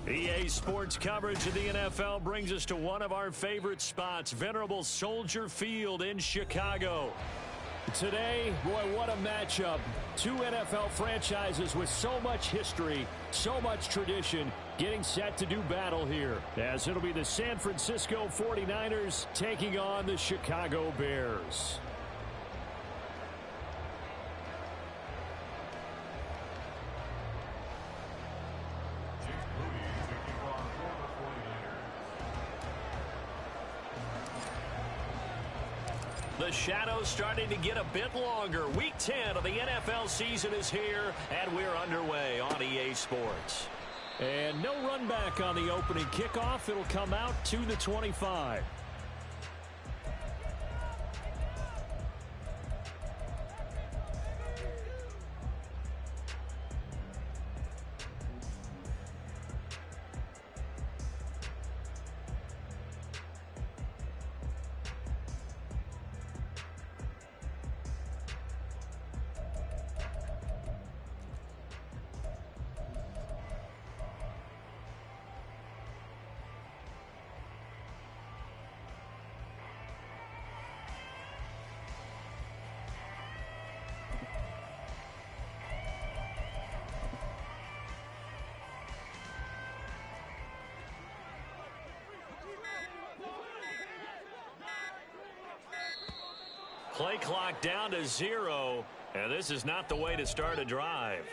EA Sports coverage of the NFL brings us to one of our favorite spots, venerable Soldier Field in Chicago. Today, boy, what a matchup. Two NFL franchises with so much history, so much tradition, getting set to do battle here, as it'll be the San Francisco 49ers taking on the Chicago Bears. The shadow's starting to get a bit longer. Week 10 of the NFL season is here, and we're underway on EA Sports. And no run back on the opening kickoff. It'll come out to the 25. Play clock down to 0, and this is not the way to start a drive.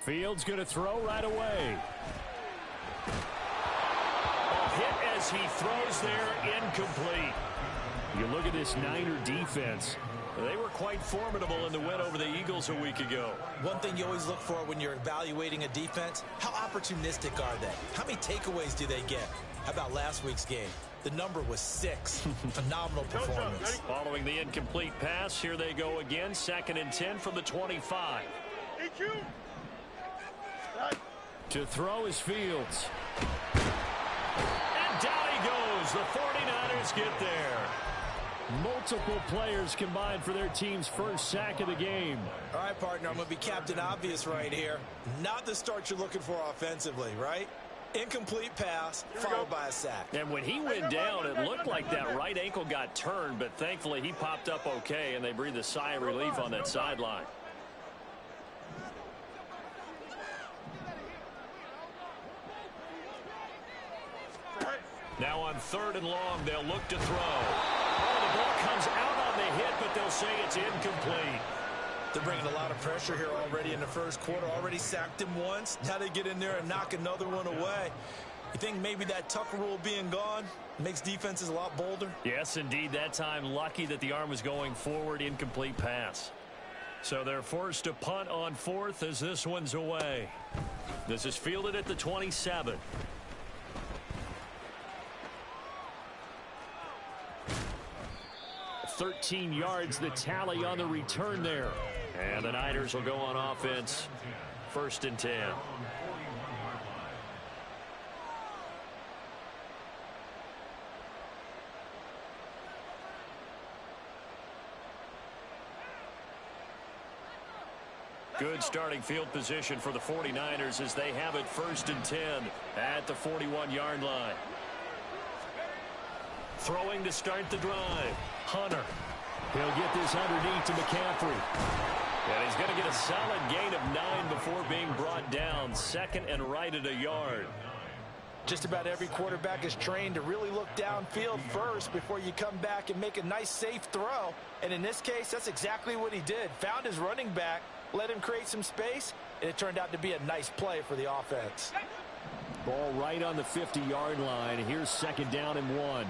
Fields going to throw right away. A hit as he throws there, incomplete. You look at this Niner defense. They were quite formidable in the win over the Eagles a week ago. One thing you always look for when you're evaluating a defense, how opportunistic are they? How many takeaways do they get? How about last week's game? The number was 6. Phenomenal performance. Following the incomplete pass, here they go again. 2nd and 10 from the 25. To throw is Fields. And down he goes. The 49ers get there. Multiple players combined for their team's first sack of the game. All right, partner, I'm going to be Captain Obvious right here. Not the start you're looking for offensively, right? Incomplete pass, followed by a sack. And when he went down, it looked like that right ankle got turned, but thankfully he popped up okay, and they breathed a sigh of relief on that sideline. Now on 3rd and long, they'll look to throw. The ball comes out on the hit, but they'll say it's incomplete. They're bringing a lot of pressure here already in the first quarter. Already sacked him once. Now they get in there and knock another one away. You think maybe that Tucker rule being gone makes defenses a lot bolder? Yes, indeed. That time, lucky that the arm was going forward. Incomplete pass. So they're forced to punt on 4th as this one's away. This is fielded at the 27. $13 yards, the tally on the return there. And the Niners will go on offense. 1st and 10. Good starting field position for the 49ers as they have it 1st and 10 at the 41-yard line. Throwing to start the drive. Hunter. He'll get this underneath to McCaffrey. And he's going to get a solid gain of 9 before being brought down. 2nd and right at a yard. Just about every quarterback is trained to really look downfield first before you come back and make a nice, safe throw. And in this case, that's exactly what he did. Found his running back, let him create some space, and it turned out to be a nice play for the offense. Ball right on the 50-yard line. Here's 2nd down and 1.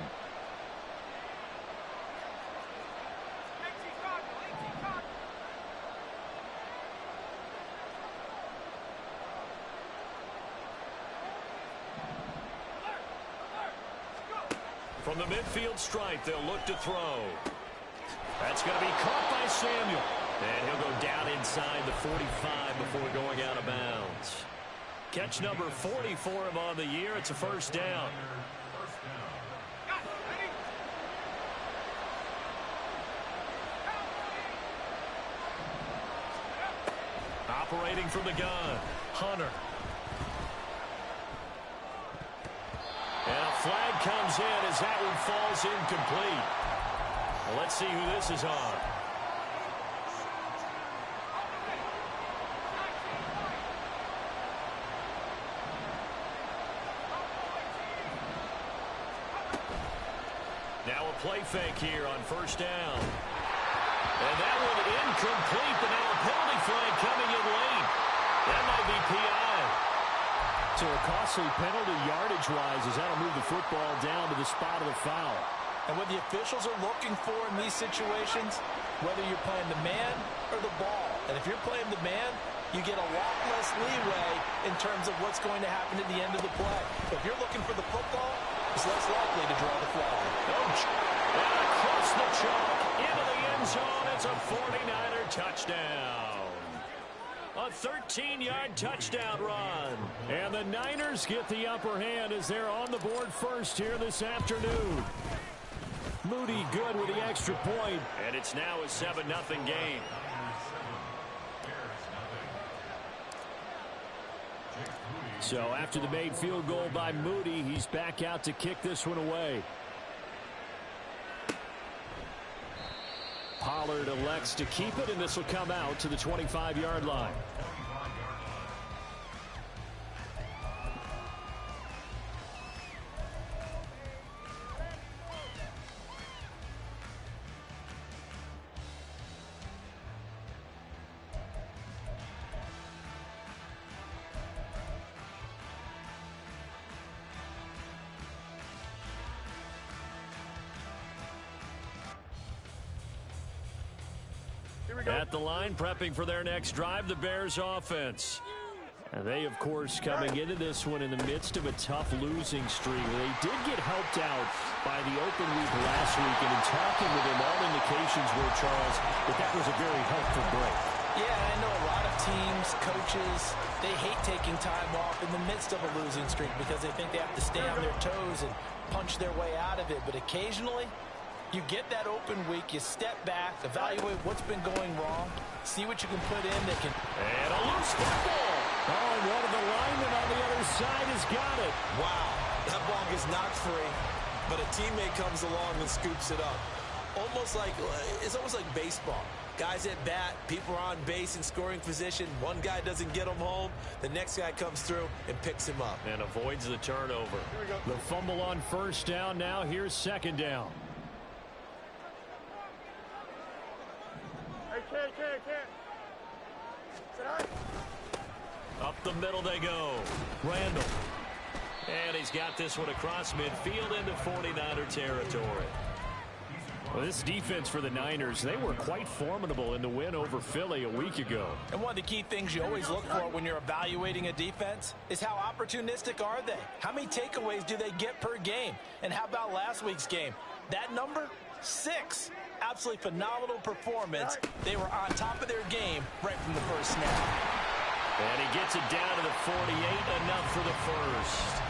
From the midfield stripe, they'll look to throw. That's going to be caught by Samuel. And he'll go down inside the 45 before going out of bounds. Catch number 40 for him on the year. It's a first down. Operating from the gun, Hunter. And a flag comes in as that one falls incomplete. Well, let's see who this is on. Now a play fake here on first down. And that one incomplete, but now a penalty flag coming in late. That might be PI. So a costly penalty yardage-wise as that'll move the football down to the spot of the foul. And what the officials are looking for in these situations, whether you're playing the man or the ball, and if you're playing the man, you get a lot less leeway in terms of what's going to happen at the end of the play. If you're looking for the football, it's less likely to draw the flag. And across the chalk into the end zone. It's a 49er touchdown. A 13-yard touchdown run. And the Niners get the upper hand as they're on the board first here this afternoon. Moody good with the extra point. And it's now a 7-0 game. So after the made field goal by Moody, he's back out to kick this one away. Pollard elects to keep it, and this will come out to the 25-yard line. At the line, prepping for their next drive, the Bears offense. And they, of course, coming into this one in the midst of a tough losing streak. They did get helped out by the open week last week, and in talking with them, all indications were, Charles, that was a very helpful break. Yeah, I know a lot of teams, coaches, they hate taking time off in the midst of a losing streak because they think they have to stay on their toes and punch their way out of it. But occasionally, you get that open week, you step back, evaluate what's been going wrong, see what you can put in that can... And a loose football. Oh, and one of the linemen on the other side has got it. Wow, that ball gets knocked free, but a teammate comes along and scoops it up. It's almost like baseball. Guys at bat, people are on base in scoring position. One guy doesn't get him home. The next guy comes through and picks him up. And avoids the turnover. The fumble on first down now. Here's second down. Up the middle they go. Randall. And he's got this one across midfield into 49er territory. Well, this defense for the Niners, they were quite formidable in the win over Philly a week ago. And one of the key things you always look for when you're evaluating a defense is how opportunistic are they? How many takeaways do they get per game? And how about last week's game? That number? 6. Absolutely phenomenal performance. They were on top of their game right from the first snap. And he gets it down to the 48, enough for the first.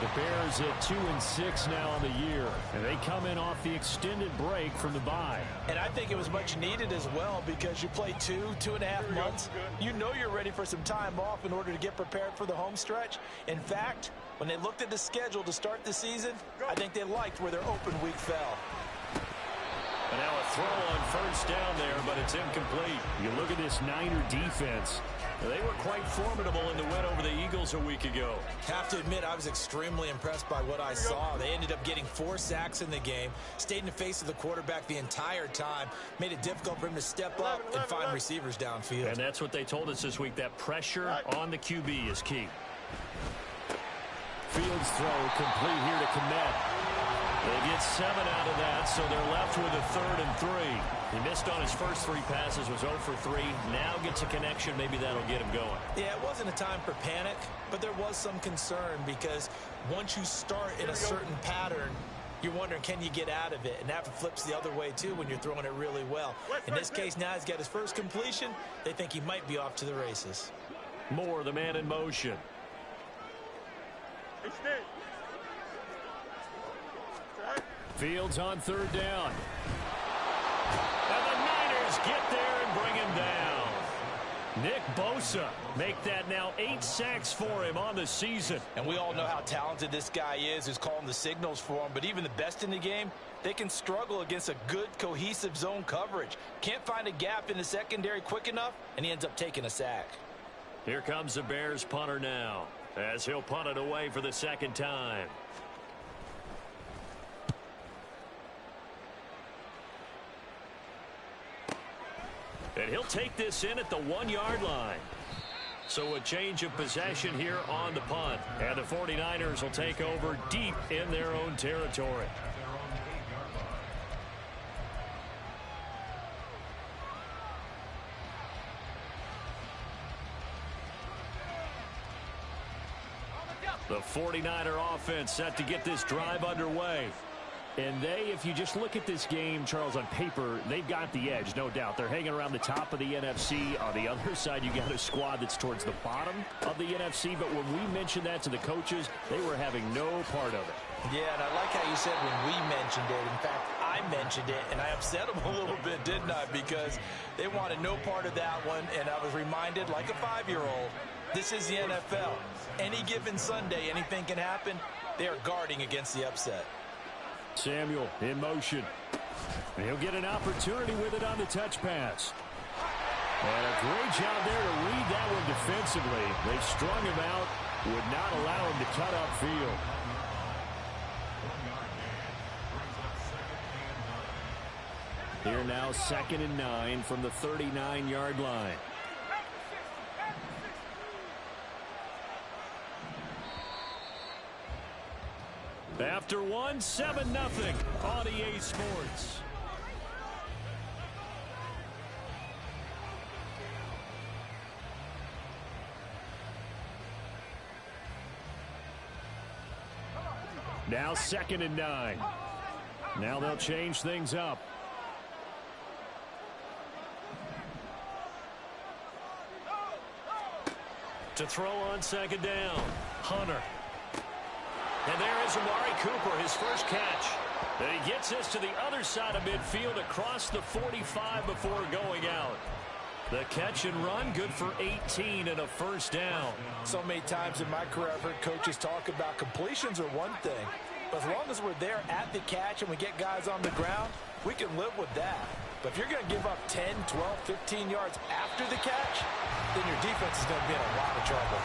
The Bears at 2-6 now on the year, and they come in off the extended break from the bye. And I think it was much needed as well because you play 2.5 months. You know you're ready for some time off in order to get prepared for the home stretch. In fact, when they looked at the schedule to start the season, I think they liked where their open week fell. And now a throw on first down there, but it's incomplete. You look at this Niner defense. They were quite formidable in the win over the Eagles a week ago. Have to admit, I was extremely impressed by what I saw. They ended up getting 4 sacks in the game, stayed in the face of the quarterback the entire time, made it difficult for him to step up and find receivers downfield. And that's what they told us this week, that pressure on the QB is key. Fields throw complete here to Kmet. They get 7 out of that, so they're left with a 3rd and 3. He missed on his first 3 passes, was 0 for 3. Now gets a connection. Maybe that'll get him going. Yeah, it wasn't a time for panic, but there was some concern because once you start in a certain pattern, you're wondering, can you get out of it? And that flips the other way, too, when you're throwing it really well. In this case, now he's got his first completion. They think he might be off to the races. Moore, the man in motion. Fields on third down. And the Niners get there and bring him down. Nick Bosa make that now 8 sacks for him on the season. And we all know how talented this guy is who's calling the signals for him. But even the best in the game, they can struggle against a good, cohesive zone coverage. Can't find a gap in the secondary quick enough, and he ends up taking a sack. Here comes the Bears punter now, as he'll punt it away for the second time. And he'll take this in at the 1-yard line. So a change of possession here on the punt. And the 49ers will take over deep in their own territory. The 49er offense set to get this drive underway. And if you just look at this game, Charles, on paper, they've got the edge, no doubt. They're hanging around the top of the NFC. On the other side, you got a squad that's towards the bottom of the NFC. But when we mentioned that to the coaches, they were having no part of it. Yeah, and I like how you said when we mentioned it. In fact, I mentioned it, and I upset them a little bit, didn't I? Because they wanted no part of that one, and I was reminded, like a 5-year-old, this is the NFL. Any given Sunday, anything can happen. They are guarding against the upset. Samuel in motion. And he'll get an opportunity with it on the touch pass. And a great job there to read that one defensively. They strung him out, would not allow him to cut upfield. Here now 2nd and 9 from the 39-yard line. After 7-0 on EA Sports. Now 2nd and 9. Now they'll change things up. To throw on 2nd down, Hunter. And there is Amari Cooper, his first catch. And he gets this to the other side of midfield across the 45 before going out. The catch and run, good for 18 and a first down. So many times in my career, I've heard coaches talk about completions are one thing. But as long as we're there at the catch and we get guys on the ground, we can live with that. But if you're going to give up 10, 12, 15 yards after the catch, then your defense is going to be in a lot of trouble.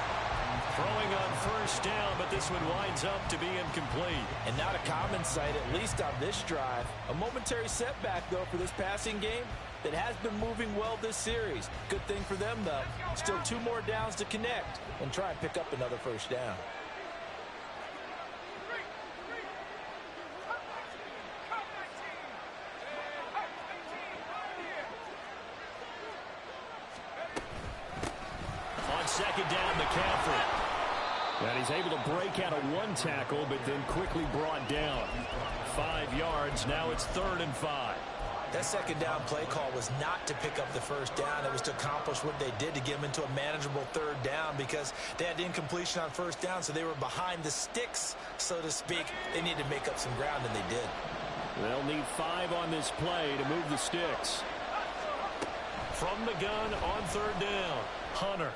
Throwing on first down, but this one winds up to be incomplete. And not a common sight, at least on this drive. A momentary setback, though, for this passing game that has been moving well this series. Good thing for them, though. Still 2 more downs to connect and try and pick up another first down. On 2nd down, McCaffrey. And he's able to break out of 1 tackle, but then quickly brought down. 5 yards. Now it's 3rd and 5. That 2nd down play call was not to pick up the first down. It was to accomplish what they did to get them into a manageable 3rd down because they had incompletion on first down, so they were behind the sticks, so to speak. They needed to make up some ground, and they did. They'll need 5 on this play to move the sticks. From the gun on 3rd down, Hunter.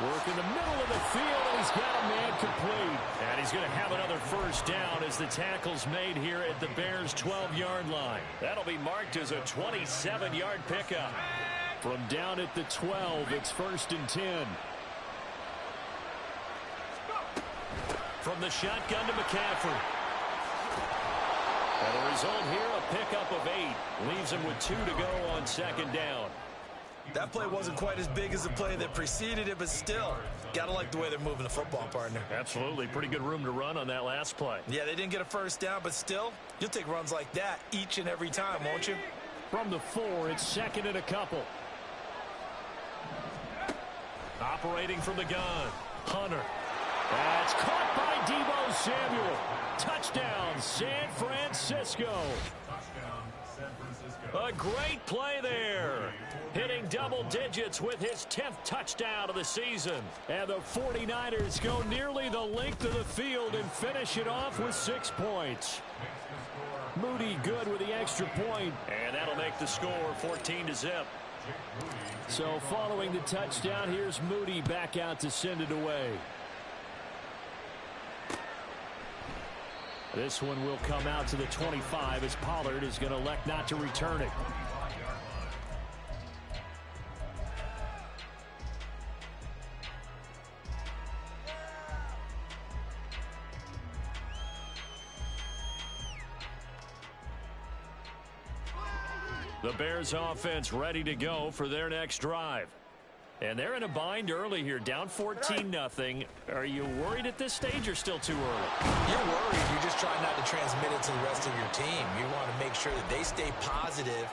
Work in the middle of the field, and he's got a man complete. And he's going to have another first down as the tackle's made here at the Bears' 12-yard line. That'll be marked as a 27-yard pickup. From down at the 12, it's 1st and 10. From the shotgun to McCaffrey. And the result here, a pickup of 8. Leaves him with 2 to go on 2nd down. That play wasn't quite as big as the play that preceded it, but still, got to like the way they're moving the football, partner. Absolutely. Pretty good room to run on that last play. Yeah, they didn't get a first down, but still, you'll take runs like that each and every time, won't you? From the 4, it's 2nd and a couple. Operating from the gun, Hunter. That's caught by Deebo Samuel. Touchdown, San Francisco. Touchdown, San Francisco. A great play there. Hitting double digits with his 10th touchdown of the season. And the 49ers go nearly the length of the field and finish it off with 6 points. Moody good with the extra point. And that'll make the score 14-0. So following the touchdown, here's Moody back out to send it away. This one will come out to the 25 as Pollard is going to elect not to return it. The Bears offense ready to go for their next drive. And they're in a bind early here, down 14-0. Are you worried at this stage or still too early? You're worried. You're just trying not to transmit it to the rest of your team. You want to make sure that they stay positive.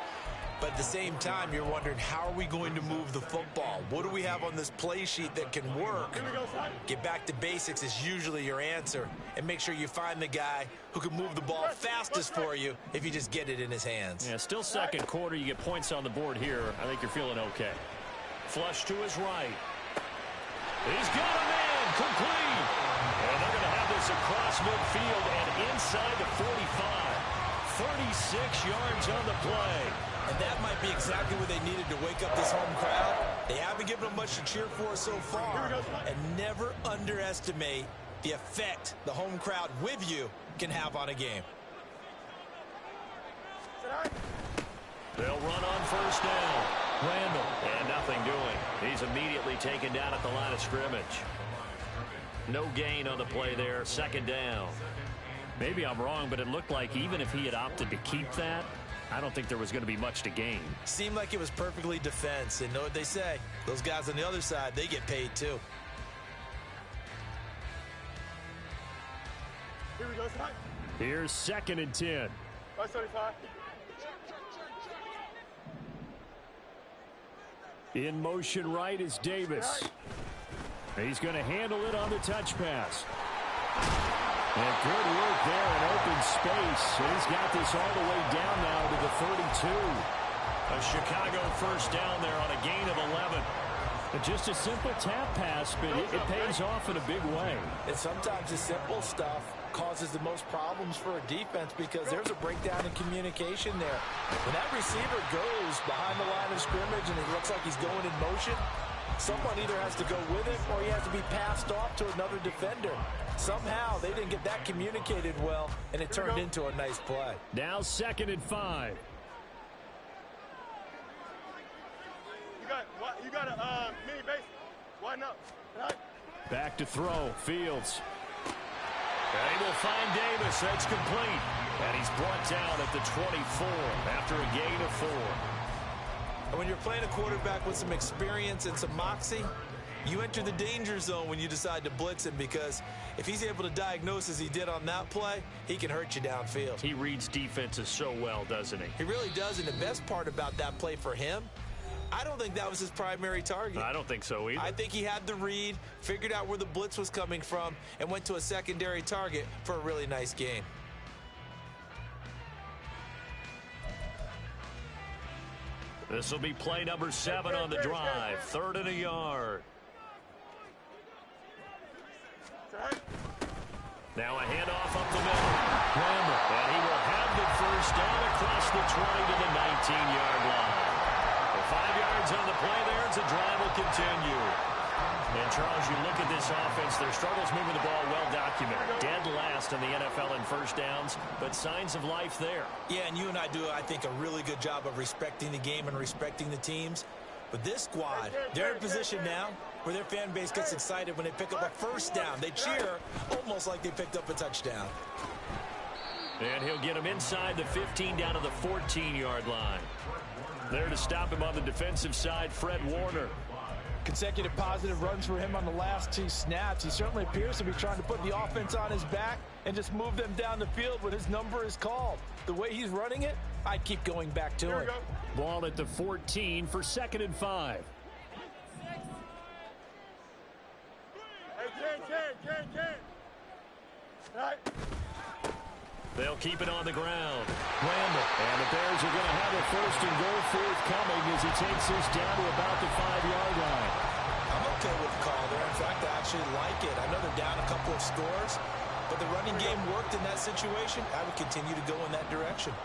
But at the same time, you're wondering, how are we going to move the football? What do we have on this play sheet that can work? Get back to basics is usually your answer. And make sure you find the guy who can move the ball fastest for you if you just get it in his hands. Yeah, still second quarter. You get points on the board here. I think you're feeling okay. Flush to his right. He's got a man complete. And they're going to have this across midfield and inside the 45. 36 yards on the play. And that might be exactly what they needed to wake up this home crowd. They haven't given them much to cheer for so far. And never underestimate the effect the home crowd with you can have on a game. They'll run on first down. Randall, and nothing doing. He's immediately taken down at the line of scrimmage. No gain on the play there. Second down. Maybe I'm wrong, but it looked like even if he had opted to keep that, I don't think there was going to be much to gain. Seemed like it was perfectly defense. And know what they say? Those guys on the other side, they get paid too. Here we go, Scott. Here's 2nd and 10. 575. In motion right is Davis. He's going to handle it on the touch pass. And good work there in open space. And he's got this all the way down now to the 32. A Chicago first down there on a gain of 11. And just a simple tap pass, but it pays off in a big way. And sometimes the simple stuff causes the most problems for a defense because there's a breakdown in communication there. When that receiver goes behind the line of scrimmage and it looks like he's going in motion, someone either has to go with it or he has to be passed off to another defender. Somehow they didn't get that communicated well, and it turned into a nice play. Now 2nd and 5. You got a mini base. Why not? Right. Back to throw. Fields. And he will find Davis. That's complete. And he's brought down at the 24 after a gain of 4. And when you're playing a quarterback with some experience and some moxie, you enter the danger zone when you decide to blitz him, because if he's able to diagnose as he did on that play, he can hurt you downfield. He reads defenses so well, doesn't he? He really does, and the best part about that play for him, I don't think that was his primary target. I don't think so either. I think he had the read, figured out where the blitz was coming from, and went to a secondary target for a really nice game. This will be play number 7 on the drive. 3rd and a yard. Now a handoff up the middle. Randall. And he will have the first down across the 20 to the 19-yard line. 5 yards on the play there as the drive will continue. And, Charles, you look at this offense, their struggles moving the ball well documented. Dead last in the NFL in first downs, but signs of life there. Yeah, and you and I do, I think, a really good job of respecting the game and respecting the teams. But this squad, they're in a position now where their fan base gets excited when they pick up a first down. They cheer almost like they picked up a touchdown. And he'll get him inside the 15 down to the 14-yard line. There to stop him on the defensive side, Fred Warner. Consecutive positive runs for him on the last 2 snaps. He certainly appears to be trying to put the offense on his back and just move them down the field when his number is called. The way he's running it, I'd keep going back to him. Ball at the 14 for 2nd and 5. Hey, Ken. Right. They'll keep it on the ground. Randall. And the Bears are going to have a first and goal forthcoming as he takes this down to about the 5-yard line. I'm okay with the call there. In fact, I actually like it. I know they're down a couple of scores, but the running game worked in that situation. I would continue to go in that direction.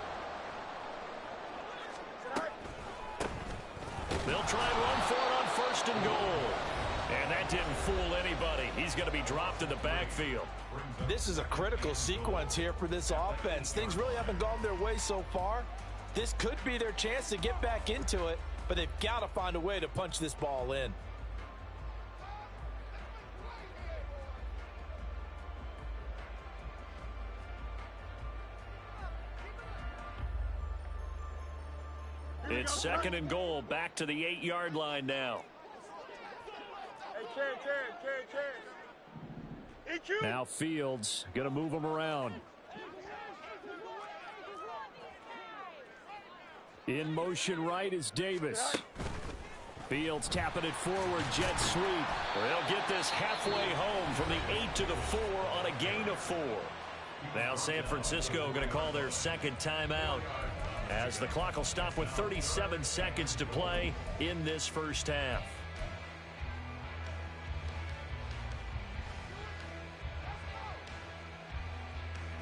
They'll try and run for it on first and goal. And that didn't fool anybody. He's going to be dropped in the backfield. This is a critical sequence here for this offense. Things really haven't gone their way so far. This could be their chance to get back into it, but they've got to find a way to punch this ball in. It's second and goal, back to the 8-yard line now. Now Fields going to move him around. In motion right is Davis. Fields tapping it forward, jet sweep. They'll get this halfway home from the 8 to the 4 on a gain of 4. Now San Francisco going to call their second timeout, as the clock will stop with 37 seconds to play in this first half.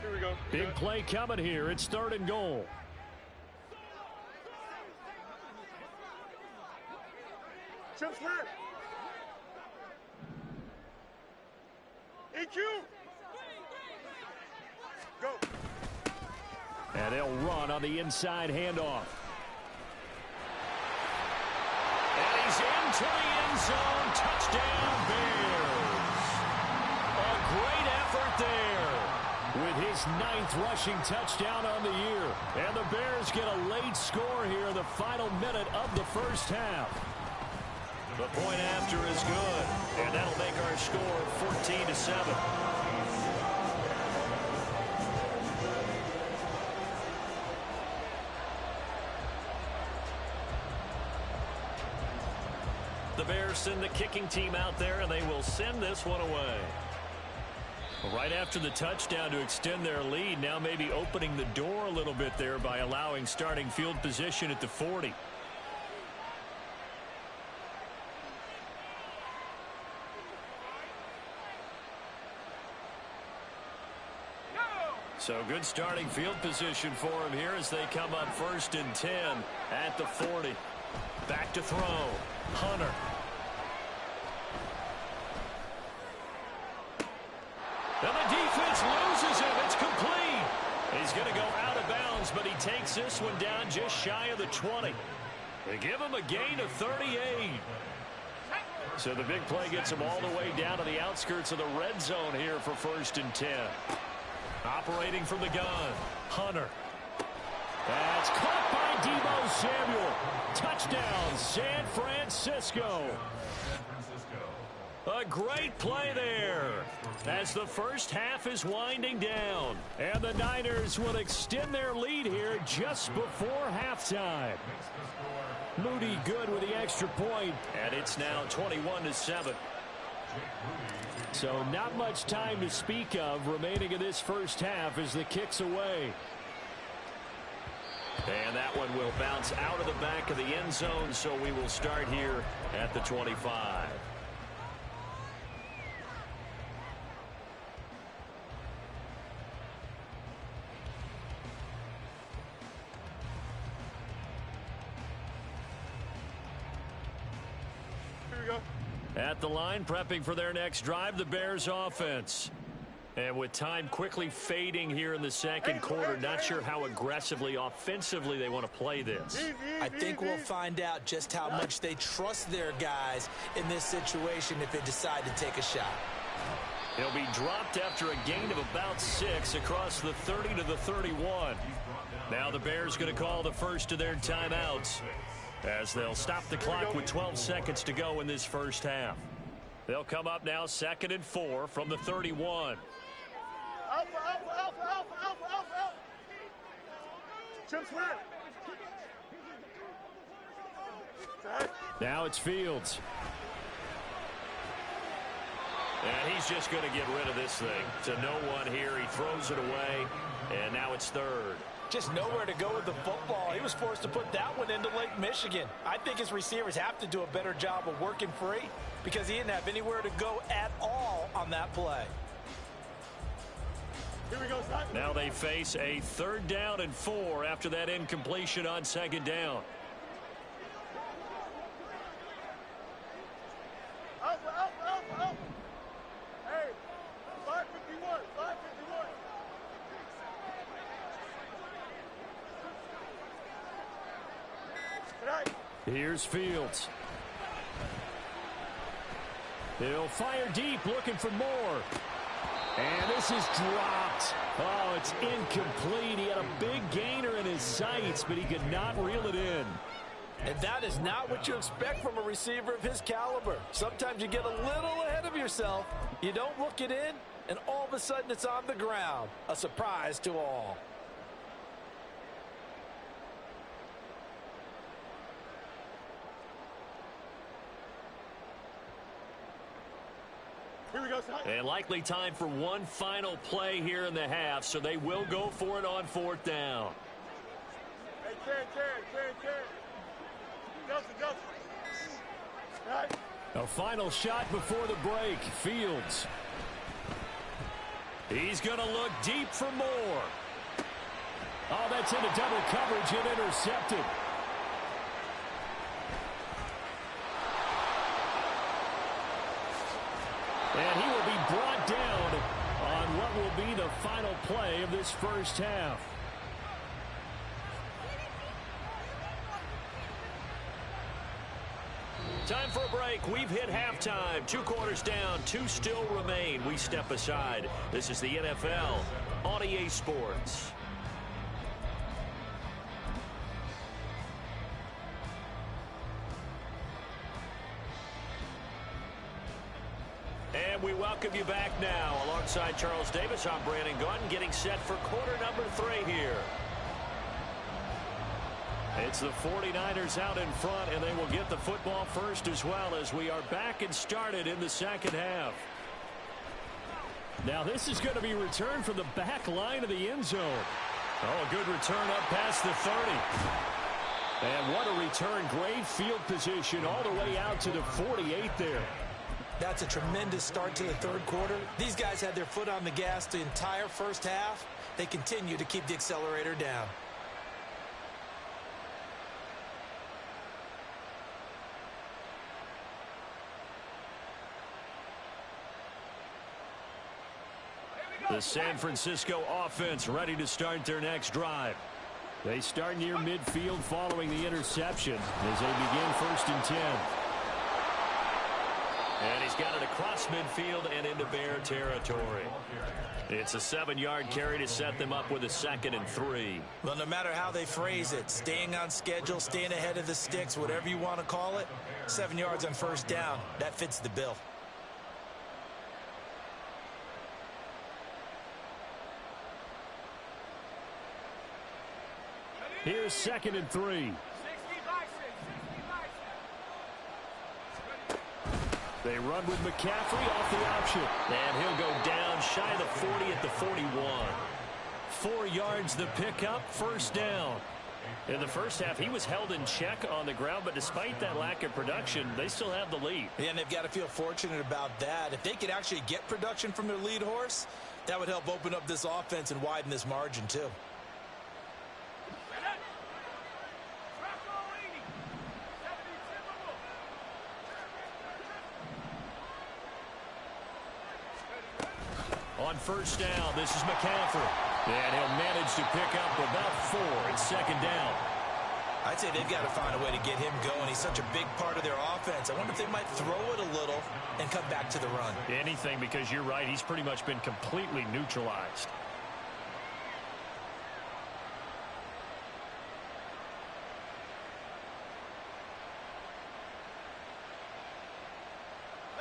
Here we go. Big play coming here. It's third and goal. Chip Smith. EQ. Go. And they'll run on the inside handoff. And he's into the end zone. Touchdown, Bears. A great effort there with his 9th rushing touchdown on the year. And the Bears get a late score here in the final minute of the first half. The point after is good, and that'll make our score 14-7. The Bears send the kicking team out there, and they will send this one away. Right after the touchdown to extend their lead, now maybe opening the door a little bit there by allowing starting field position at the 40. So good starting field position for him here as they come up first and 10 at the 40. Back to throw. Hunter. And the defense loses him. It's complete. He's going to go out of bounds, but he takes this one down just shy of the 20. They give him a gain of 38. So the big play gets him all the way down to the outskirts of the red zone here for first and 10. Operating from the gun, Hunter. That's caught by Deebo Samuel. Touchdown, San Francisco. A great play there as the first half is winding down. And the Niners will extend their lead here just before halftime. Moody good with the extra point, and it's now 21-7. So not much time to speak of remaining in this first half as the kick's away. And that one will bounce out of the back of the end zone, so we will start here at the 25. Here we go. At the line, prepping for their next drive, the Bears offense. And with time quickly fading here in the second quarter, not sure how aggressively, offensively they want to play this. I think we'll find out just how much they trust their guys in this situation if they decide to take a shot. He'll be dropped after a gain of about 6 across the 30 to the 31. Now the Bears going to call the first of their timeouts, as they'll stop the clock with 12 seconds to go in this first half. They'll come up now 2nd and 4 from the 31. Alpha, alpha, alpha, alpha, alpha, alpha, alpha. Chip Smith. Now it's Fields. And he's just going to get rid of this thing. To no one here. He throws it away, and now it's third. Just nowhere to go with the football. He was forced to put that one into Lake Michigan. I think his receivers have to do a better job of working free because he didn't have anywhere to go at all on that play. Here we go, son. Now they face a 3rd down and 4 after that incompletion on 2nd down. Up. Hey, 551, 551. Tonight. Here's Fields. He'll fire deep, looking for more. And this is dropped. Oh, it's incomplete. He had a big gainer in his sights, but he could not reel it in. And that is not what you expect from a receiver of his caliber. Sometimes you get a little ahead of yourself. You don't look it in, and all of a sudden it's on the ground. A surprise to all. Here we go, son. And likely time for one final play here in the half, so they will go for it on 4th down. Hey, Terry. Justin. Right. A final shot before the break. Fields. He's going to look deep for more. Oh, that's into double coverage and intercepted. And he will be brought down on what will be the final play of this first half. Time for a break. We've hit halftime. 2 quarters down. 2 still remain. We step aside. This is the NFL on EA Sports. And we welcome you back now. Alongside Charles Davis, I'm Brandon Gaudin, getting set for quarter number 3 here. It's the 49ers out in front, and they will get the football first as well as we are back and started in the second half. Now this is going to be returned from the back line of the end zone. Oh, a good return up past the 30. And what a return. Great field position all the way out to the 48 there. That's a tremendous start to the 3rd quarter. These guys had their foot on the gas the entire first half. They continue to keep the accelerator down. The San Francisco offense ready to start their next drive. They start near midfield following the interception as they begin 1st and 10. And he's got it across midfield and into Bear territory. It's a 7-yard carry to set them up with a 2nd and 3. Well, no matter how they phrase it, staying on schedule, staying ahead of the sticks, whatever you want to call it, 7 yards on 1st down, that fits the bill. Here's 2nd and 3. They run with McCaffrey off the option. And he'll go down shy of the 40 at the 41. 4 yards the pickup, 1st down. In the first half, he was held in check on the ground, but despite that lack of production, they still have the lead. Yeah, and they've got to feel fortunate about that. If they could actually get production from their lead horse, that would help open up this offense and widen this margin too. On 1st down, this is McCaffrey. And he'll manage to pick up about 4. It's 2nd down. I'd say they've got to find a way to get him going. He's such a big part of their offense. I wonder if they might throw it a little and come back to the run. Anything, because you're right. He's pretty much been completely neutralized.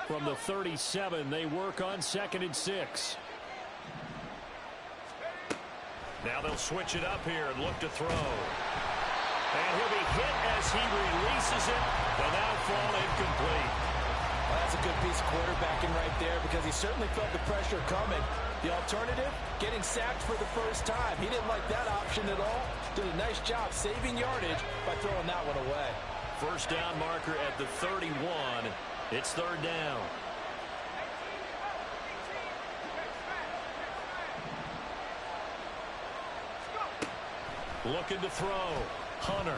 From the 37, they work on 2nd and 6. Now they'll switch it up here and look to throw. And he'll be hit as he releases it. The now fall incomplete. Well, that's a good piece of quarterbacking right there because he certainly felt the pressure coming. The alternative, getting sacked for the first time. He didn't like that option at all. Did a nice job saving yardage by throwing that one away. First down marker at the 31. It's third down. Looking to throw. Hunter.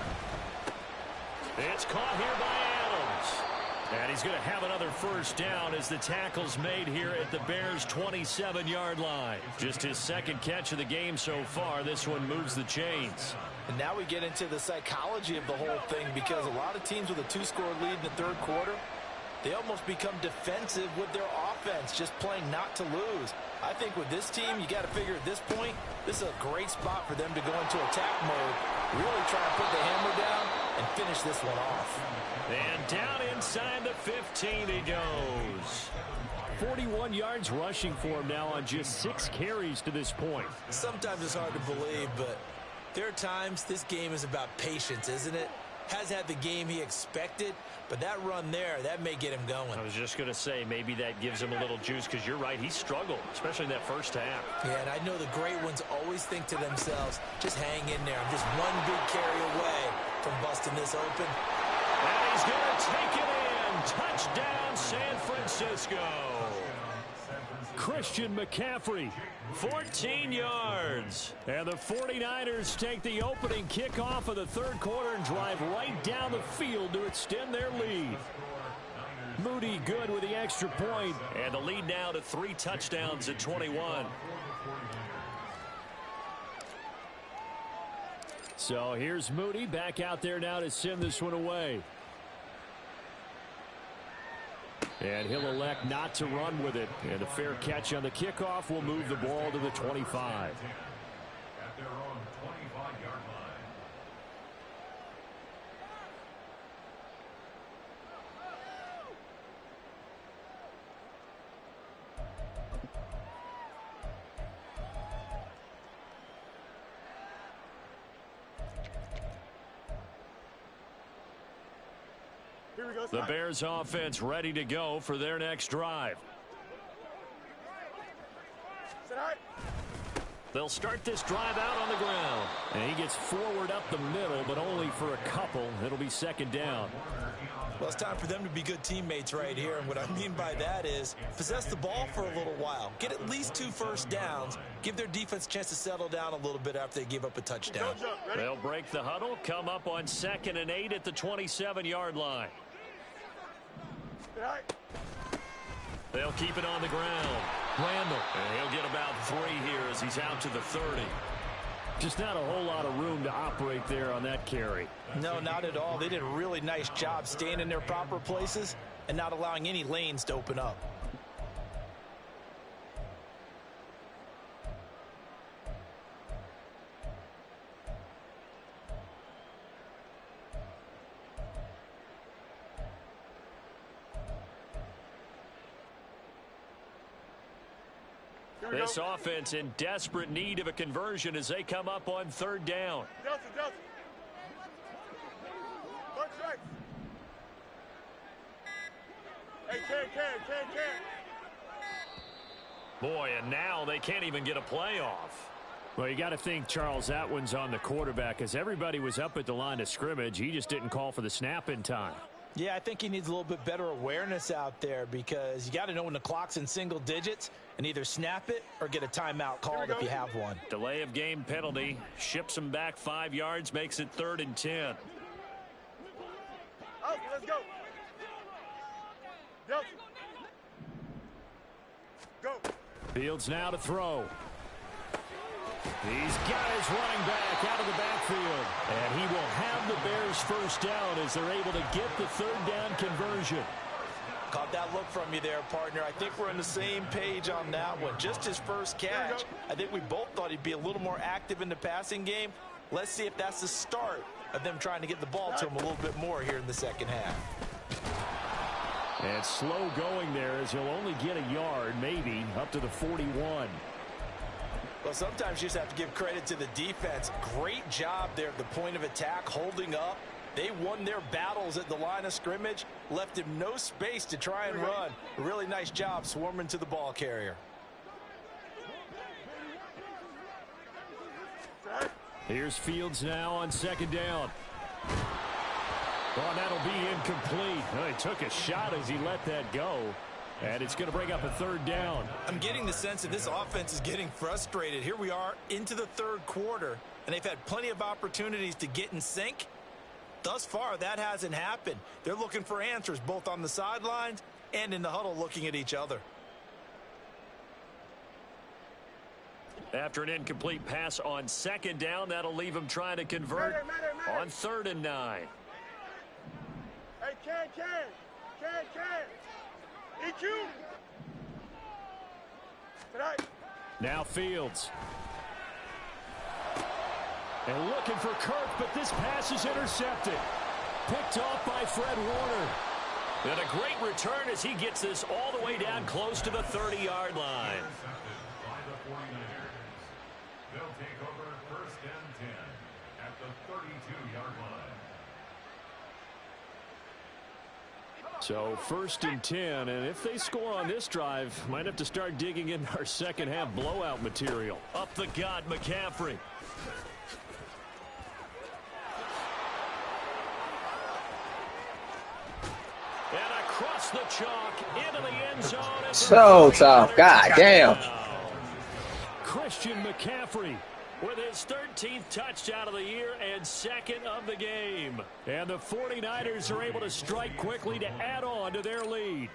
It's caught here by Adams. And he's going to have another first down as the tackle's made here at the Bears' 27-yard line. Just his second catch of the game so far. This one moves the chains. And now we get into the psychology of the whole thing because a lot of teams with a two-score lead in the third quarter, they almost become defensive with their offense, just playing not to lose. I think with this team, you got to figure at this point, this is a great spot for them to go into attack mode, really try and put the hammer down and finish this one off. And down inside the 15 he goes. 41 yards rushing for him now on just 6 carries to this point. Sometimes it's hard to believe, but there are times this game is about patience, isn't it? Has had the game he expected, but that run there, that may get him going. I was just going to say maybe that gives him a little juice because you're right, he struggled, especially in that first half. Yeah, and I know the great ones always think to themselves, just hang in there. I'm just one big carry away from busting this open. And he's going to take it in. Touchdown, San Francisco. Christian McCaffrey, 14 yards. And the 49ers take the opening kickoff of the third quarter and drive right down the field to extend their lead. Moody good with the extra point, and the lead now to 3 touchdowns at 21. So here's Moody back out there now to send this one away. And he'll elect not to run with it. And a fair catch on the kickoff will move the ball to the 25. At their own 25-yard line. Here we go. The Bears offense ready to go for their next drive. Sit high. They'll start this drive out on the ground. And he gets forward up the middle, but only for a couple. It'll be second down. Well, it's time for them to be good teammates right here. And what I mean by that is possess the ball for a little while. Get at least 2 first downs. Give their defense a chance to settle down a little bit after they give up a touchdown. They'll break the huddle, come up on 2nd and 8 at the 27-yard line. They'll keep it on the ground. Randall, and he'll get about 3 here as he's out to the 30. Just not a whole lot of room to operate there on that carry. No, not at all. They did a really nice job staying in their proper places and not allowing any lanes to open up. This offense in desperate need of a conversion as they come up on 3rd down. Delta. Punch right. Hey, can. Boy, and now they can't even get a play off. Well, you got to think, Charles, that one's on the quarterback as everybody was up at the line of scrimmage. He just didn't call for the snap in time. Yeah, I think he needs a little bit better awareness out there because you got to know when the clock's in single digits and either snap it or get a timeout called if you have one. Delay of game penalty ships him back 5 yards, makes it 3rd and 10. Okay, let's go. Delta. Go. Fields now to throw. He's got his running back out of the backfield. And he will have the Bears first down as they're able to get the 3rd down conversion. Caught that look from you there, partner. I think we're on the same page on that one. Just his first catch. I think we both thought he'd be a little more active in the passing game. Let's see if that's the start of them trying to get the ball to him a little bit more here in the second half. And slow going there as he'll only get a yard, maybe, up to the 41. Well, sometimes you just have to give credit to the defense. Great job there at the point of attack, holding up, They won their battles at the line of scrimmage, left him no space to try and run. A really nice job swarming to the ball carrier. Here's Fields now on second down. Oh, that'll be incomplete. Well, he took a shot as he let that go. And it's going to bring up a third down. I'm getting the sense that this offense is getting frustrated. Here we are into the third quarter, and they've had plenty of opportunities to get in sync. Thus far, that hasn't happened. They're looking for answers both on the sidelines and in the huddle looking at each other. After an incomplete pass on second down, that'll leave him trying to convert on 3rd and 9. Hey, can. EQ. Tonight. Now Fields. And looking for Kirk, but this pass is intercepted. Picked off by Fred Warner. And a great return as he gets this all the way down close to the 30-yard line. Intercepted by the 49ers. They'll take over 1st and 10 at the 32-yard line. So 1st and 10, and if they score on this drive, might have to start digging in our second half blowout material. Up the gut, McCaffrey. And across the chalk into the end zone. So tough. God damn. Christian McCaffrey with his 13th touchdown of the year and 2nd of the game. And the 49ers are able to strike quickly to add on to their lead.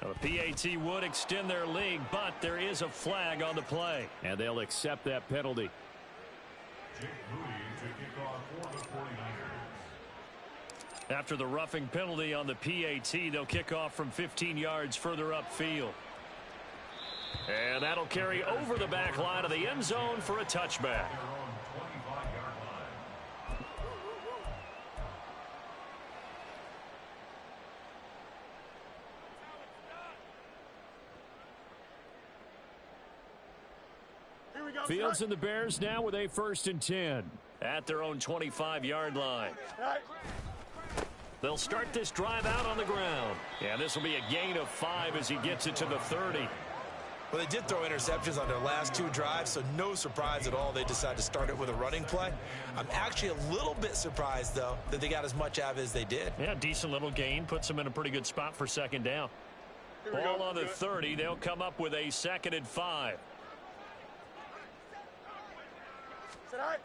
Now, the PAT would extend their lead, but there is a flag on the play. And they'll accept that penalty. Jake Moody to kick off for the 49ers. After the roughing penalty on the PAT, they'll kick off from 15 yards further upfield. And that'll carry over the back line of the end zone for a touchback. Their own 25-yard line. Here we go. Fields and the Bears now with a 1st and 10 at their own 25-yard line. Tonight. They'll start this drive out on the ground. Yeah, this will be a gain of 5 as he gets it to the 30. Well, they did throw interceptions on their last 2 drives, so no surprise at all they decided to start it with a running play. I'm actually a little bit surprised, though, that they got as much out of it as they did. Yeah, decent little gain. Puts them in a pretty good spot for 2nd down. Ball on the 30. They'll come up with a 2nd and 5. Tonight.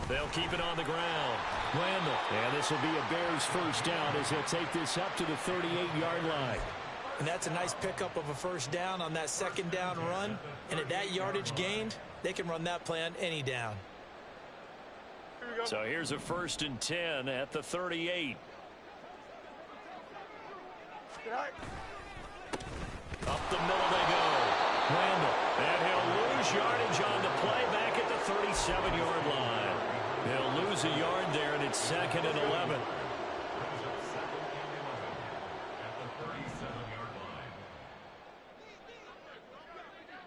They'll keep it on the ground. Randall. And this will be a Bears 1st down as they'll take this up to the 38-yard line. And that's a nice pickup of a 1st down on that 2nd down run. And at that yardage gained, they can run that play on any down. So here's a 1st and 10 at the 38. Tonight. Up the middle they go. Randall. And he'll lose yardage on the play back at the 37-yard line. They'll lose a yard there, and it's 2nd and 11.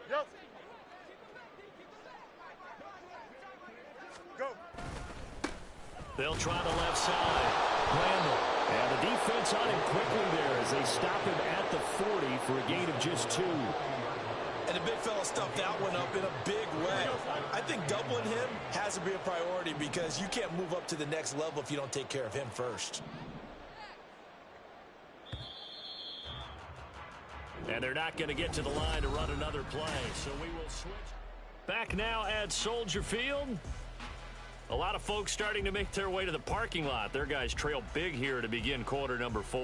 Yep. Go. They'll try the left side. Randall. And the defense on him quickly there as they stop him at the 40 for a gain of just 2. And the big fella stuffed that one up in a big way. I think doubling him has to be a priority because you can't move up to the next level if you don't take care of him first. And they're not going to get to the line to run another play, so we will switch. Back now at Soldier Field. A lot of folks starting to make their way to the parking lot. Their guys trail big here to begin quarter number 4.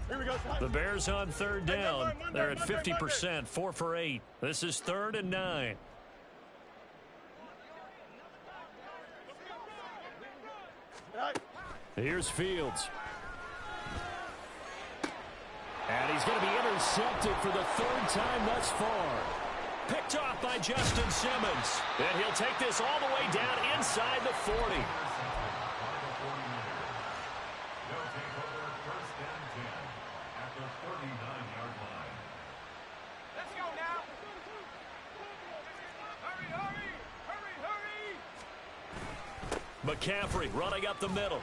Here we go. The Bears on 3rd down. They're at 50%, 4 for 8. This is 3rd and 9. Tonight. Here's Fields. And he's going to be intercepted for the third time thus far. Picked off by Justin Simmons. And he'll take this all the way down inside the 40. They'll take over first and 10 at the 39-yard line. Let's go now. Hurry, hurry, hurry, hurry. McCaffrey running up the middle.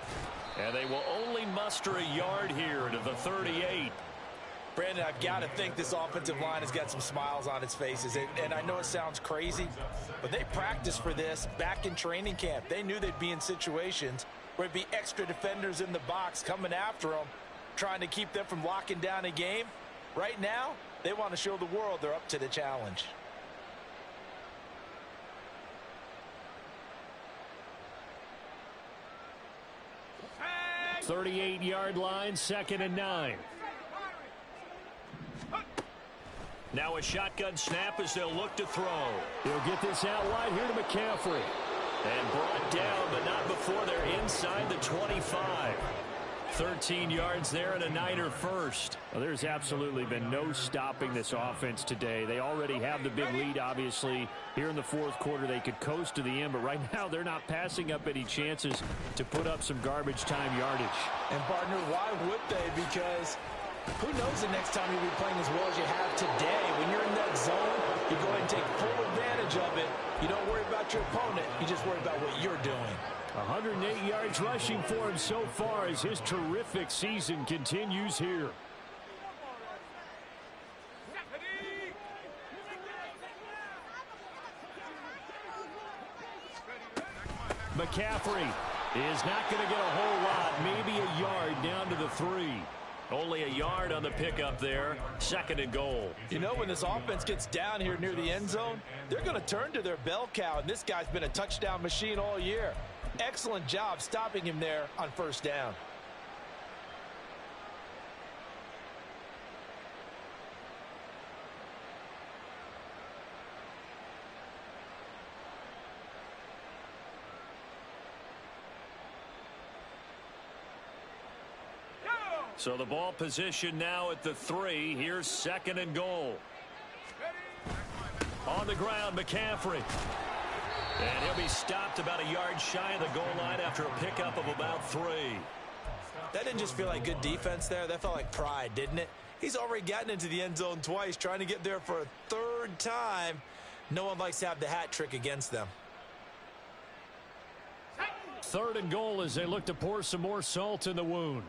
And they will only muster a yard here to the 38. Brandon, I've got to think this offensive line has got some smiles on its faces. And I know it sounds crazy, but they practiced for this back in training camp. They knew they'd be in situations where it'd be extra defenders in the box coming after them, trying to keep them from locking down a game. Right now, they want to show the world they're up to the challenge. Hey! 38-yard line, 2nd and 9. Now a shotgun snap as they'll look to throw. He'll get this out wide here to McCaffrey. And brought down, but not before they're inside the 25. 13 yards there and a Niner first. Well, there's absolutely been no stopping this offense today. They already have the big lead, obviously. Here in the fourth quarter, they could coast to the end, but right now they're not passing up any chances to put up some garbage time yardage. And, partner, why would they? Because who knows the next time you'll be playing as well as you have today. When you're in that zone, you go ahead and take full advantage of it. You don't worry about your opponent. You just worry about what you're doing. 108 yards rushing for him so far as his terrific season continues here. McCaffrey is not going to get a whole lot, maybe a yard down to the 3. Only a yard on the pickup there. 2nd and goal. You know, when this offense gets down here near the end zone, they're going to turn to their bell cow, and this guy's been a touchdown machine all year. Excellent job stopping him there on first down. So the ball position now at the 3. Here's 2nd and goal. On the ground, McCaffrey. And he'll be stopped about a yard shy of the goal line after a pickup of about 3. That didn't just feel like good defense there. That felt like pride, didn't it? He's already gotten into the end zone twice, trying to get there for a 3rd time. No one likes to have the hat trick against them. 3rd and goal as they look to pour some more salt in the wound.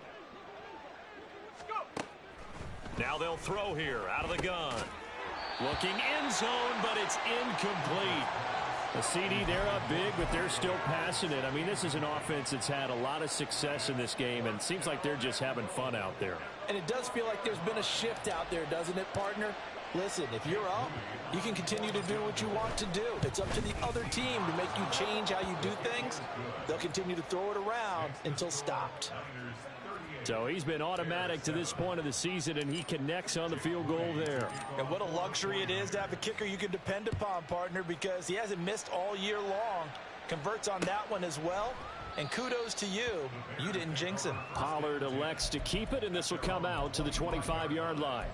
Now they'll throw here out of the gun. Looking end zone, but it's incomplete. A CD, they're up big, but they're still passing it. I mean, this is an offense that's had a lot of success in this game, and it seems like they're just having fun out there. And it does feel like there's been a shift out there, doesn't it, partner? Listen, if you're up, you can continue to do what you want to do. It's up to the other team to make you change how you do things. They'll continue to throw it around until stopped. So he's been automatic to this point of the season, and he connects on the field goal there. And what a luxury it is to have a kicker you can depend upon, partner, because he hasn't missed all year long. Converts on that one as well. And kudos to you. You didn't jinx him. Pollard elects to keep it, and this will come out to the 25-yard line.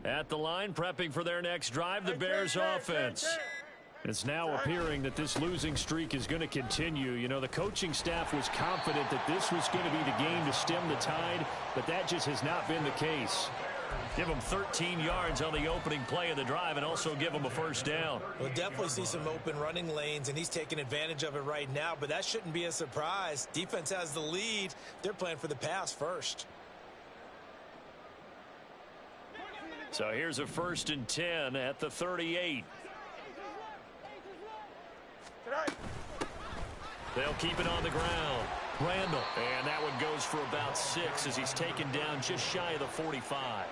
At the line, prepping for their next drive, the Bears offense. It's now appearing that this losing streak is going to continue. You know, the coaching staff was confident that this was going to be the game to stem the tide, but that just has not been the case. Give them 13 yards on the opening play of the drive and also give them a first down. We'll definitely see some open running lanes, and he's taking advantage of it right now, but that shouldn't be a surprise. Defense has the lead. They're playing for the pass first. So here's a 1st and 10 at the 38. They'll keep it on the ground. Randall. And that one goes for about 6 as he's taken down just shy of the 45.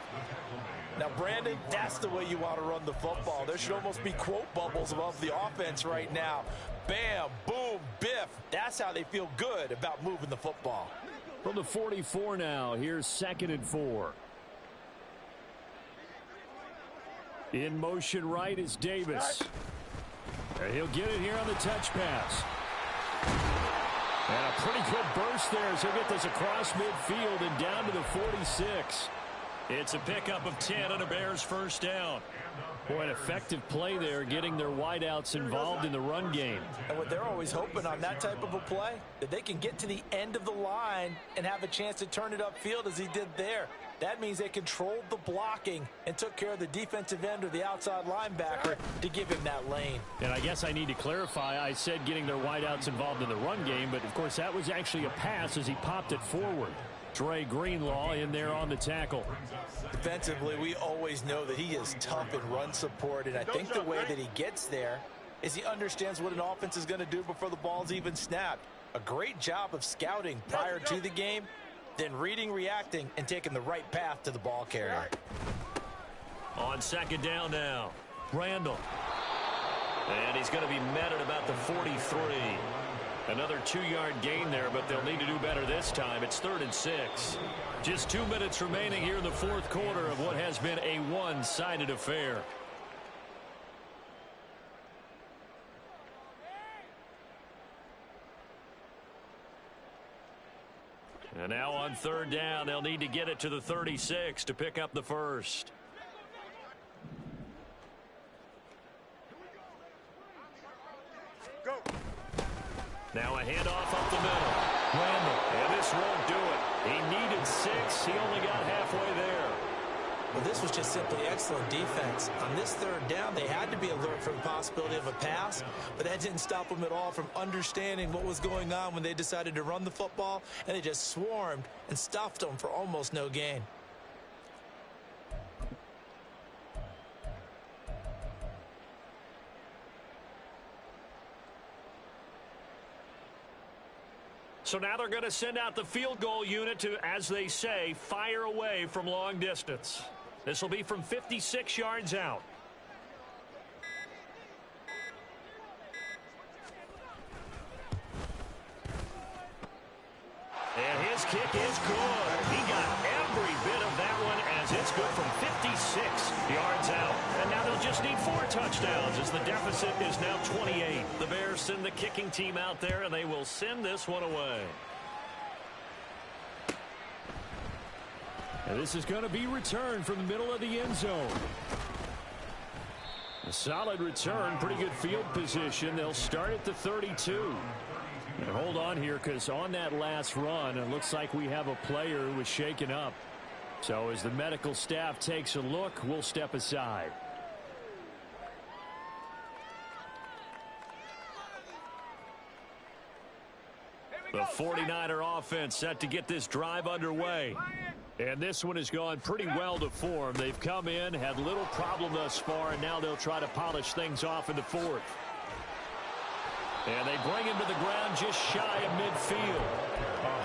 Now, Brandon, that's the way you want to run the football. There should almost be quote bubbles above the offense right now. Bam, boom, biff. That's how they feel good about moving the football. From the 44 now, here's 2nd and 4. In motion right is Davis. And he'll get it here on the touch pass. And a pretty good burst there as he'll get this across midfield and down to the 46. It's a pickup of 10 on a Bears first down. Boy, an effective play there, getting their wideouts involved in the run game. And what they're always hoping on that type of a play, that they can get to the end of the line and have a chance to turn it upfield as he did there. That means they controlled the blocking and took care of the defensive end or the outside linebacker to give him that lane. And I guess I need to clarify, I said getting their wideouts involved in the run game, but of course that was actually a pass as he popped it forward. Dre Greenlaw in there on the tackle. Defensively, we always know that he is tough in run support, and I think the way that he gets there is he understands what an offense is going to do before the ball's even snapped. A great job of scouting prior to the game, then reading, reacting, and taking the right path to the ball carrier. On 2nd down now, Randall. And he's going to be met at about the 43. Another 2-yard gain there, but they'll need to do better this time. It's 3rd and 6. Just 2 minutes remaining here in the 4th quarter of what has been a one-sided affair. And now on 3rd down, they'll need to get it to the 36 to pick up the first. Go. Now a handoff up the middle. Randall. And this won't do it. He needed 6. He only got halfway there. Well, this was just simply excellent defense. On this 3rd down, they had to be alert for the possibility of a pass, but that didn't stop them at all from understanding what was going on when they decided to run the football, and they just swarmed and stuffed them for almost no gain. So now they're going to send out the field goal unit to, as they say, fire away from long distance. This will be from 56 yards out. And his kick is good. He got every bit of that one as it's good from 56 yards out. And now they'll just need 4 touchdowns as the deficit is now 28. The Bears send the kicking team out there, and they will send this one away. And this is going to be returned from the middle of the end zone. A solid return, pretty good field position. They'll start at the 32. And hold on here, because on that last run, it looks like we have a player who was shaken up. So as the medical staff takes a look, we'll step aside. The 49er offense set to get this drive underway. And this one has gone pretty well to form. They've come in, had little problem thus far, and now they'll try to polish things off in the 4th. And they bring him to the ground just shy of midfield.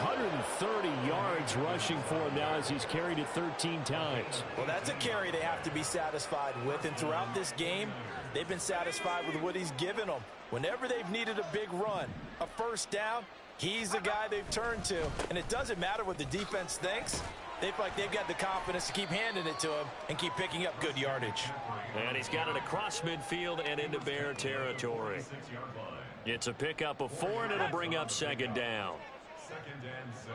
130 yards rushing for him now as he's carried it 13 times. Well, that's a carry they have to be satisfied with. And throughout this game, they've been satisfied with what he's given them. Whenever they've needed a big run, a first down, he's the guy they've turned to. And it doesn't matter what the defense thinks. They feel like they've got the confidence to keep handing it to him and keep picking up good yardage. And he's got it across midfield and into Bear territory. It's a pickup of 4, and it'll bring up 2nd down. 2nd and 6.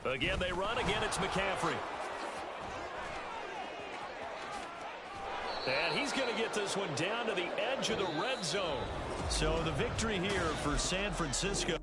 Again, they run. Again, it's McCaffrey. And he's going to get this one down to the edge of the red zone. So the victory here for San Francisco.